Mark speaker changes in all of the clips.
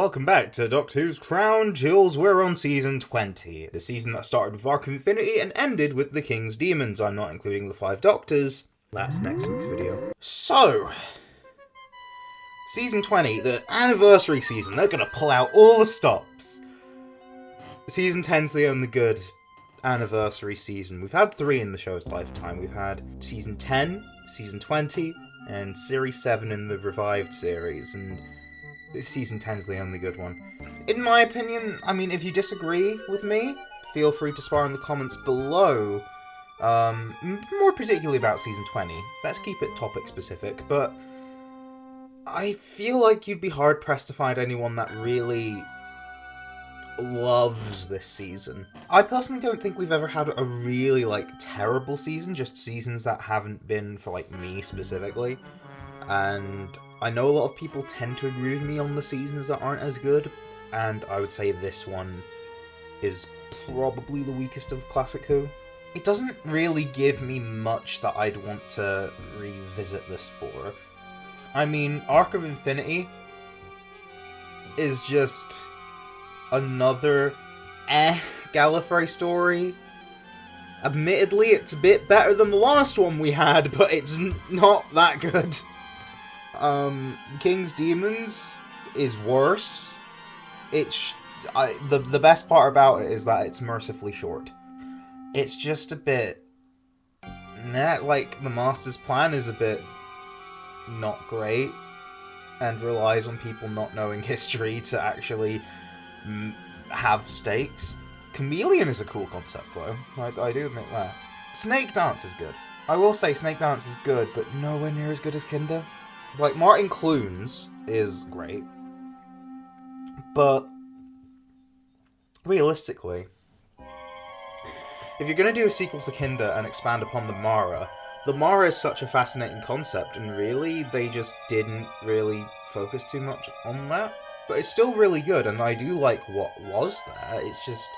Speaker 1: welcome back to Doctor Who's Crown Jewels. We're on Season 20, the season that started with Arc of Infinity and ended with the King's Demons. I'm not including the 5 Doctors. That's next week's video. So, Season 20, the anniversary season, they're gonna pull out all the stops. Season 10's the only good anniversary season. We've had 3 in the show's lifetime. We've had Season 10, Season 20, and Series 7 in the revived series, and Season 10's the only good one. In my opinion, I mean, if you disagree with me, feel free to spar in the comments below. More particularly about Season 20. Let's keep it topic specific, but I feel like you'd be hard-pressed to find anyone that really loves this season. I personally don't think we've ever had a really, terrible season, just seasons that haven't been for, me specifically. And I know a lot of people tend to agree with me on the seasons that aren't as good, and I would say this one is probably the weakest of Classic Who. It doesn't really give me much that I'd want to revisit this for. I mean, Arc of Infinity is just another Gallifrey story. Admittedly, it's a bit better than the last one we had, but it's not that good. King's Demons is worse. The best part about it is that it's mercifully short. It's just a bit... the Master's plan is a bit not great, and relies on people not knowing history to actually have stakes. Chameleon is a cool concept, though. I do admit that. Snake Dance is good. I will say Snake Dance is good, but nowhere near as good as Kinder. Martin Clunes is great, but realistically, if you're going to do a sequel to Kinder and expand upon the Mara is such a fascinating concept, and really, they just didn't really focus too much on that. But it's still really good, and I do like what was there. It's just...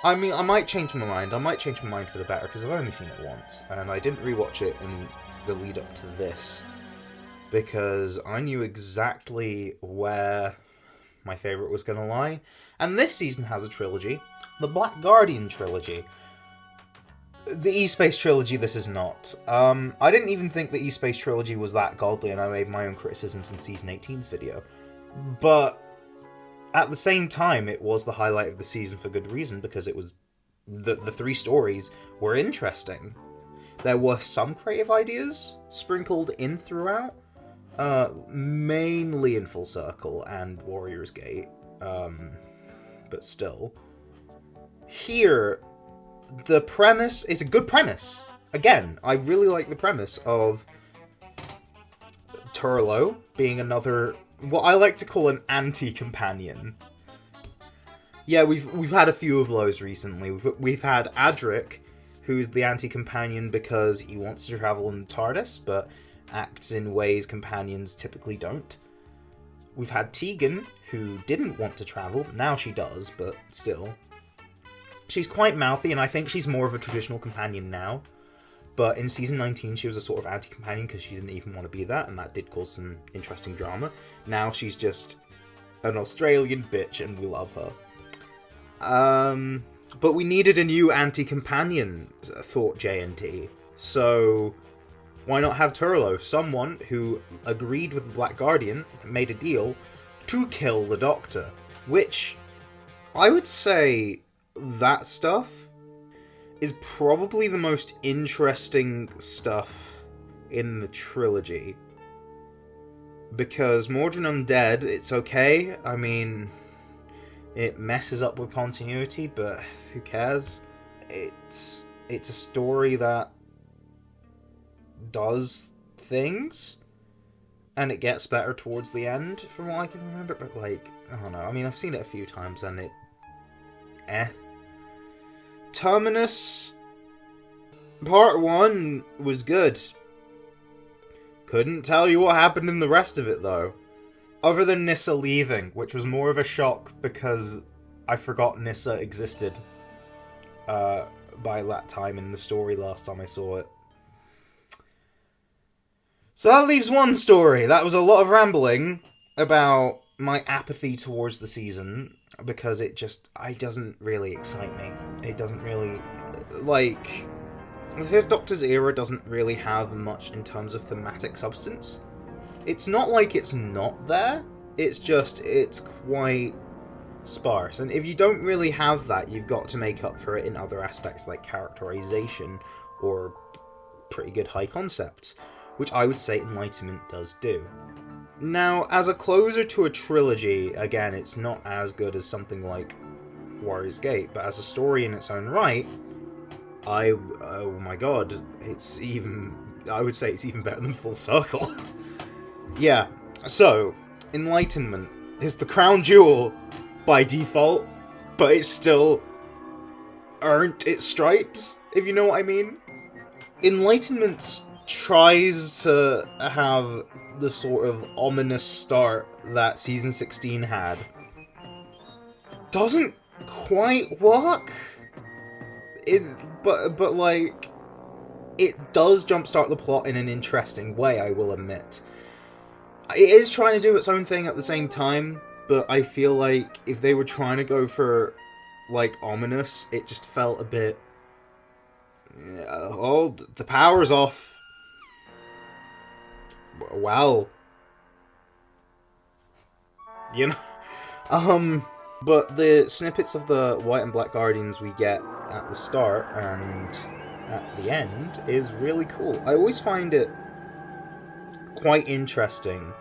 Speaker 1: I mean, I might change my mind. I might change my mind for the better, because I've only seen it once, and I didn't rewatch it in the lead up to this, because I knew exactly where my favourite was going to lie. And this season has a trilogy. The Black Guardian trilogy. The E-Space trilogy, this is not. I didn't even think the E-Space trilogy was that godly, and I made my own criticisms in Season 18's video. But at the same time, it was the highlight of the season for good reason, because it was... The 3 stories were interesting. There were some creative ideas sprinkled in throughout. Mainly in Full Circle and Warrior's Gate. But still. Here, the premise is a good premise. Again, I really like the premise of Turlo being another, what I like to call an anti-companion. Yeah, we've had a few of those recently. We've had Adric, who's the anti-companion because he wants to travel in the TARDIS, but acts in ways companions typically don't. We've had Tegan, who didn't want to travel. Now she does, but still. She's quite mouthy, and I think she's more of a traditional companion now. But in Season 19, she was a sort of anti-companion because she didn't even want to be that, and that did cause some interesting drama. Now she's just an Australian bitch, and we love her. But we needed a new anti-companion, thought JNT. So why not have Turlo, someone who agreed with the Black Guardian, made a deal to kill the Doctor. Which, I would say, that stuff is probably the most interesting stuff in the trilogy. Because Mordrin Undead, it's okay. I mean, it messes up with continuity, but who cares? It's a story that does things, and it gets better towards the end, from what I can remember, but I don't know. I mean, I've seen it a few times, and it... Terminus Part 1 was good. Couldn't tell you what happened in the rest of it, though. Other than Nyssa leaving, which was more of a shock because I forgot Nyssa existed by that time in the story last time I saw it. So that leaves one story. That was a lot of rambling about my apathy towards the season, because it doesn't really excite me. It doesn't really, like, the Fifth Doctor's era doesn't really have much in terms of thematic substance. It's not like it's not there, it's quite sparse. And if you don't really have that, you've got to make up for it in other aspects like characterization or pretty good high concepts, which I would say Enlightenment does do. Now, as a closer to a trilogy, again, it's not as good as something like Warrior's Gate, but as a story in its own right, oh my god, I would say it's even better than Full Circle. Yeah, so, Enlightenment is the crown jewel by default, but it still earned its stripes, if you know what I mean. Enlightenment tries to have the sort of ominous start that Season 16 had. Doesn't quite work. But like, it does jumpstart the plot in an interesting way, I will admit. It is trying to do its own thing at the same time, but I feel like if they were trying to go for, like, ominous, it just felt a bit... oh, the power's off. Wow. You know? But the snippets of the White and Black Guardians we get at the start and at the end is really cool. I always find it quite interesting.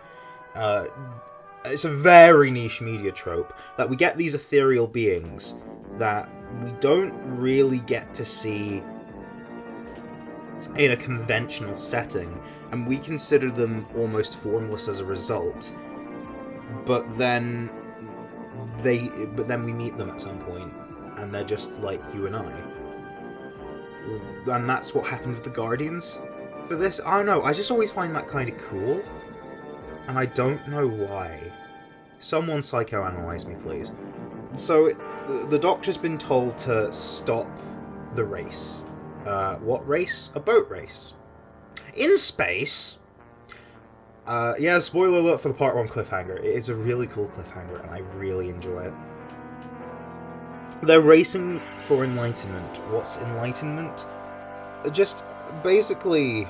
Speaker 1: It's a very niche media trope that we get these ethereal beings that we don't really get to see in a conventional setting, and we consider them almost formless as a result. But then we meet them at some point, and they're just like you and I. And that's what happened with the Guardians for this. I don't know, I just always find that kind of cool, and I don't know why. Someone psychoanalyze me, please. So, the Doctor's been told to stop the race. What race? A boat race. In space. Yeah, spoiler alert for the part 1 cliffhanger. It is a really cool cliffhanger, and I really enjoy it. They're racing for enlightenment. What's enlightenment? Just basically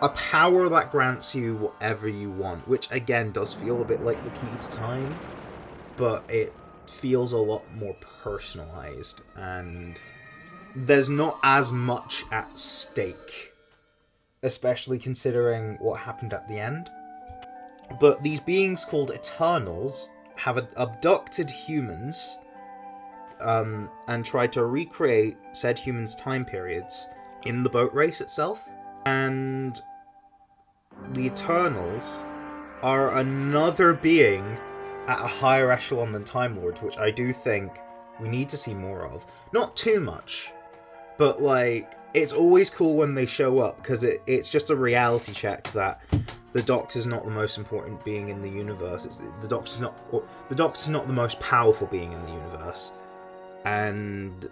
Speaker 1: a power that grants you whatever you want, which again does feel a bit like the key to time, but it feels a lot more personalized, and there's not as much at stake, especially considering what happened at the end. But these beings called Eternals have abducted humans and tried to recreate said humans' time periods in the boat race itself. And the Eternals are another being at a higher echelon than Time Lords, which I do think we need to see more of. Not too much, but like, it's always cool when they show up, because it's just a reality check that the Doctor's not the most important being in the universe. The Doctor's not the most powerful being in the universe. And,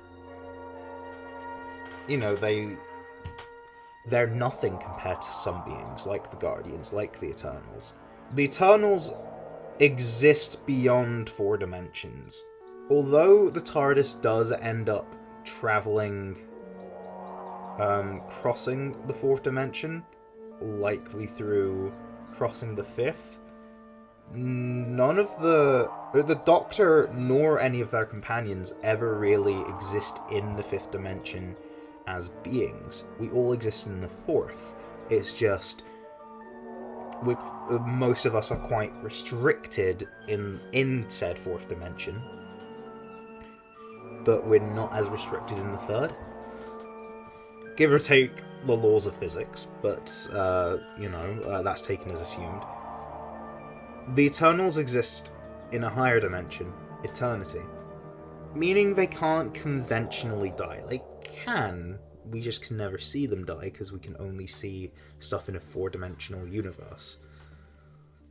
Speaker 1: you know, they're nothing compared to some beings, like the Guardians, like the Eternals. The Eternals exist beyond 4 dimensions. Although the TARDIS does end up travelling, crossing the 4th dimension, likely through crossing the 5th, none of the Doctor nor any of their companions ever really exist in the 5th dimension as beings. We all exist in the 4th. It's just most of us are quite restricted in said 4th dimension, but we're not as restricted in the 3rd. Give or take the laws of physics, but, that's taken as assumed. The Eternals exist in a higher dimension, eternity, meaning they can't conventionally die. They can, we just can never see them die, because we can only see stuff in a 4-dimensional universe.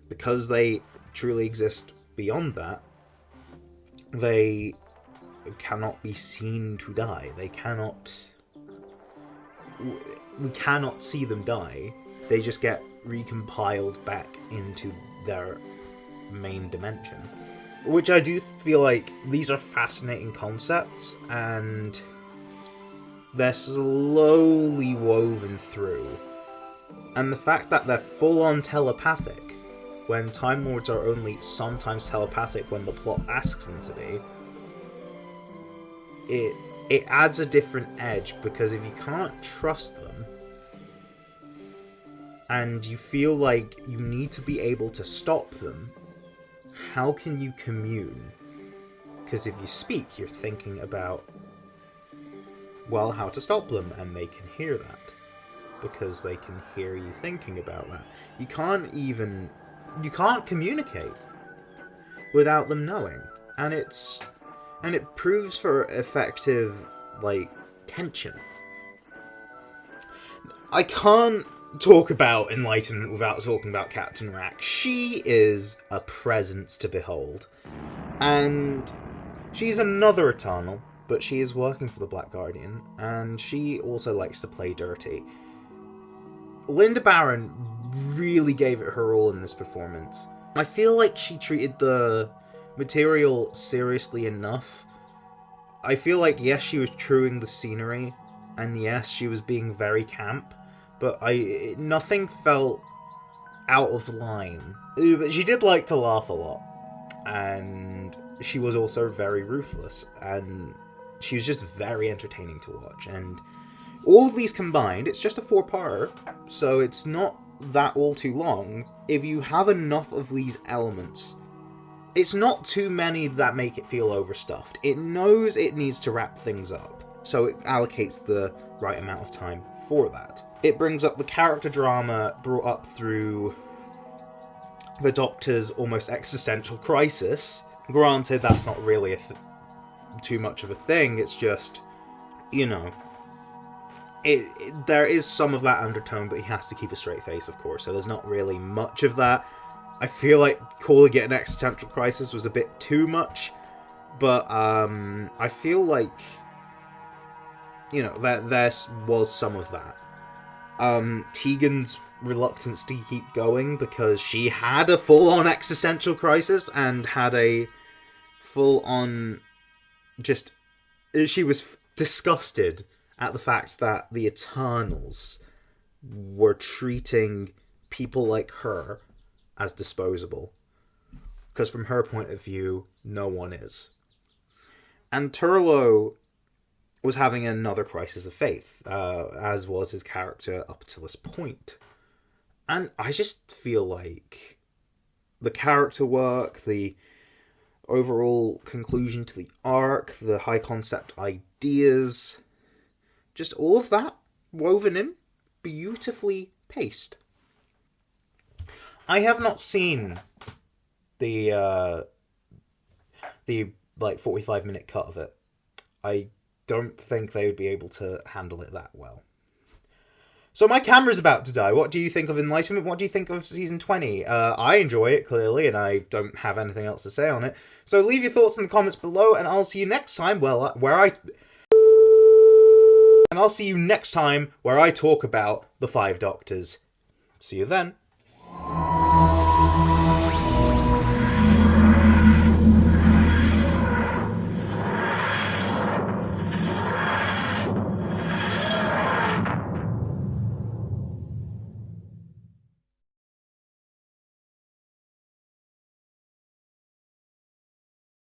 Speaker 1: Because they truly exist beyond that, they cannot be seen to die. We cannot see them die. They just get recompiled back into their main dimension. Which I do feel like these are fascinating concepts, and they're slowly woven through. And the fact that they're full-on telepathic, when Time Lords are only sometimes telepathic when the plot asks them to be, it adds a different edge, because if you can't trust them, and you feel like you need to be able to stop them, how can you commune? Because if you speak, you're thinking about, well, how to stop them, and they can hear that. Because they can hear you thinking about that. You can't communicate without them knowing. And it proves for effective, like, tension. I can't talk about Enlightenment without talking about Captain Rack. She is a presence to behold. And she's another Eternal, but she is working for the Black Guardian, and she also likes to play dirty. Linda Barron really gave it her all in this performance. I feel like she treated the material seriously enough. I feel like, yes, she was truing the scenery, and yes, she was being very camp, but nothing felt out of line. But she did like to laugh a lot, and she was also very ruthless, and she was just very entertaining to watch. And all of these combined, it's just a 4-parter, so it's not that all too long. If you have enough of these elements, it's not too many that make it feel overstuffed. It knows it needs to wrap things up, so it allocates the right amount of time for that. It brings up the character drama brought up through the Doctor's almost existential crisis. Granted, that's not really too much of a thing, it's just, you know, there is some of that undertone, but he has to keep a straight face, of course, so there's not really much of that. I feel like calling it an existential crisis was a bit too much, but I feel like, you know, there was some of that. Tegan's reluctance to keep going because she had a full-on existential crisis and had a full-on she was disgusted at the fact that the Eternals were treating people like her as disposable. Because from her point of view, no one is. And Turlough was having another crisis of faith, as was his character up to this point. And I just feel like the character work, the overall conclusion to the arc, the high concept ideas, just all of that woven in, beautifully paced. I have not seen the 45-minute cut of it. I don't think they would be able to handle it that well. So my camera's about to die. What do you think of Enlightenment? What do you think of Season 20? I enjoy it, clearly, and I don't have anything else to say on it. So leave your thoughts in the comments below, and I'll see you next time where I talk about the 5 Doctors. See you then.